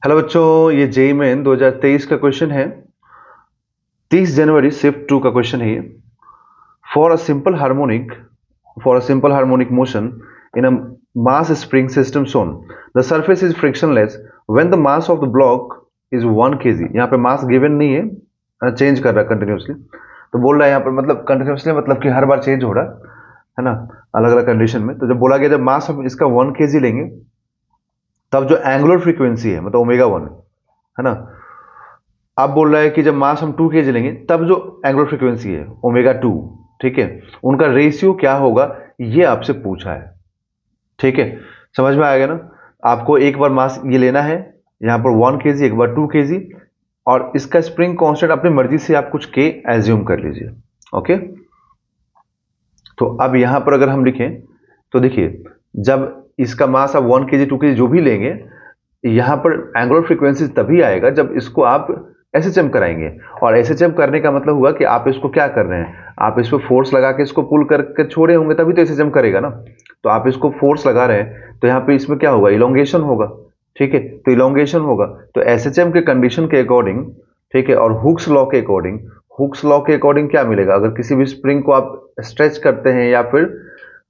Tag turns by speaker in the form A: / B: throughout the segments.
A: Hello बच्चों, ये JEE main 2023 का क्वेश्चन है। 30 जनवरी शिफ्ट 2 का क्वेश्चन है ये। For a simple harmonic motion in a mass spring system shown, the surface is frictionless when the mass of the block is 1 kg। यहाँ पे mass given नहीं है, चेंज कर रहा है कंटिन्यूसली। तो बोल रहा है यहाँ पर मतलब कंटिन्यूसली मतलब कि हर बार चेंज हो रहा है ना, अलग अलग कंडीशन में। तो जब बोला गया जब मास हम इसका 1 kg लेंगे तब जो एंगुलर फ्रीक्वेंसी है मतलब ओमेगा 1 है ना। अब बोल रहा है कि जब मास हम 2 kg लेंगे तब जो एंगुलर फ्रीक्वेंसी है ओमेगा 2, ठीक है, उनका रेशियो क्या होगा ये आपसे पूछा है। ठीक है, समझ में आएगा ना। आपको एक बार मास ये लेना है, यहाँ पर 1 kg, एक बार 2 kg, और इसका स्प्रिंग कांस्टेंट अपनी मर्जी से आप कुछ के एज्यूम कर लीजिए। ओके, तो अब यहां पर अगर हम लिखें तो देखिए, जब इसका मास आप 1 kg 2 kg जो भी लेंगे, यहां पर एंगुलर फ्रीक्वेंसी तभी आएगा जब इसको आप एसएचएम कराएंगे। और एसएचएम करने का मतलब हुआ कि आप इसको क्या कर रहे हैं, आप इस पर फोर्स लगा के इसको पुल करके छोड़े होंगे तभी तो एसएचएम करेगा ना। तो आप इसको फोर्स लगा रहे हैं तो यहाँ पे इसमें क्या होगा, इलोंगेशन होगा। ठीक है, तो इलोंगेशन होगा तो एसएचएम के कंडीशन के अकॉर्डिंग, ठीक है, और हुक्स लॉ के अकॉर्डिंग, हुक्स लॉ के अकॉर्डिंग क्या मिलेगा, अगर किसी भी स्प्रिंग को आप स्ट्रेच करते हैं या फिर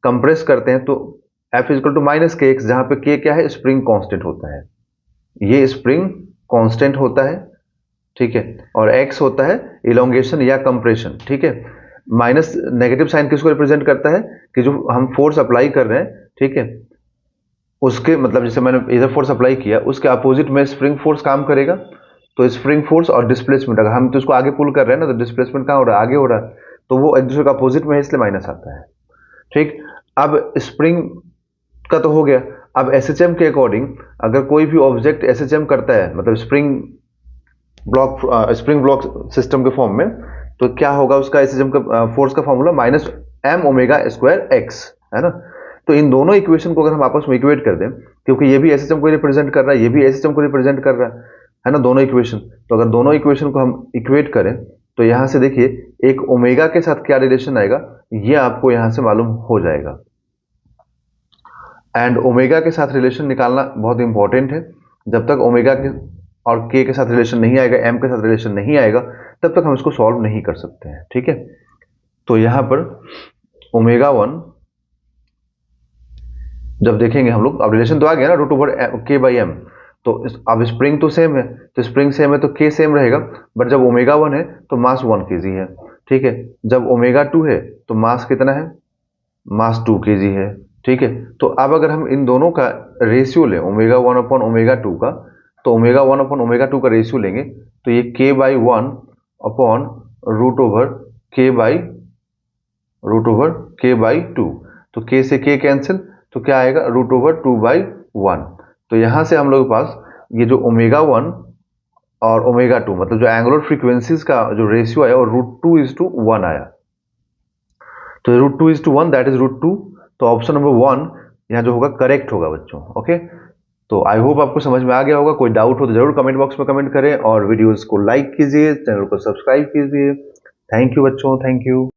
A: कंप्रेस करते हैं तो एफ इजकल टू माइनस के एक्स, जहां पे के क्या है, स्प्रिंग कांस्टेंट होता है, ये स्प्रिंग कांस्टेंट होता है। ठीक है, और x होता है इलोंगेशन या कंप्रेशन। ठीक है, माइनस नेगेटिव साइन किसको रिप्रेजेंट करता है कि जो हम फोर्स अप्लाई कर रहे हैं, ठीक है, उसके मतलब जैसे मैंने इधर फोर्स अप्लाई किया उसके अपोजिट में स्प्रिंग फोर्स काम करेगा। तो स्प्रिंग फोर्स और डिस्प्लेसमेंट, अगर हम तो इसको आगे पुल कर रहे हैं ना तो डिस्प्लेसमेंट कहाँ हो रहा है, आगे हो रहा है, तो वो एक दूसरे का अपोजिट में है इसलिए माइनस आता है। ठीक, अब स्प्रिंग का तो हो गया। अब एसएचएम के अकॉर्डिंग अगर कोई भी ऑब्जेक्ट एसएचएम करता है मतलब स्प्रिंग ब्लॉक सिस्टम के फॉर्म में, तो क्या होगा उसका एसएचएम का फोर्स का formula minus M omega square X, है ना। तो इन दोनों इक्वेशन को अगर हम आपस में इक्वेट कर दें, क्योंकि ये भी एसएचएम को रिप्रेजेंट कर रहा है, ये भी एसएचएम को रिप्रेजेंट कर रहा है ना, दोनों इक्वेशन। तो अगर दोनों इक्वेशन को हम इक्वेट करें तो यहां से देखिए एक ओमेगा के साथ क्या रिलेशन आएगा ये आपको यहां से मालूम हो जाएगा। एंड ओमेगा के साथ रिलेशन निकालना बहुत इंपॉर्टेंट है। जब तक ओमेगा के और के साथ रिलेशन नहीं आएगा, एम के साथ रिलेशन नहीं आएगा, तब तक हम इसको सॉल्व नहीं कर सकते हैं। ठीक है, तो यहां पर ओमेगा 1 जब देखेंगे हम लोग, अब रिलेशन तो आ गया ना, root over k by M. तो अब स्प्रिंग तो सेम है, तो स्प्रिंग सेम है तो के सेम रहेगा, बट जब ओमेगा 1 है तो मास 1 kg है। ठीक है, जब ओमेगा 2 है तो मास कितना है, मास 2 kg है। ठीक है, तो अब अगर हम इन दोनों का रेशियो लें ओमेगा 1 अपॉन ओमेगा 2 का, तो ओमेगा 1 अपॉन ओमेगा 2 का रेशियो लेंगे तो ये k by 1 upon root over k by 2। तो k से k कैंसिल, तो क्या आएगा, रूट ओवर 2 बाई 1। तो यहां से हम लोग के पास ये जो ओमेगा 1 और ओमेगा 2 मतलब जो एंगुलर फ्रीक्वेंसीज का जो रेशियो आया वो √2:1 आया। तो √2:1 दैट इज √2। तो ऑप्शन नंबर 1 यहाँ जो होगा करेक्ट होगा बच्चों। ओके, तो आई होप आपको समझ में आ गया होगा। कोई डाउट हो तो जरूर कमेंट बॉक्स में कमेंट करें और वीडियोस को लाइक कीजिए, चैनल को सब्सक्राइब कीजिए। थैंक यू बच्चों, थैंक यू।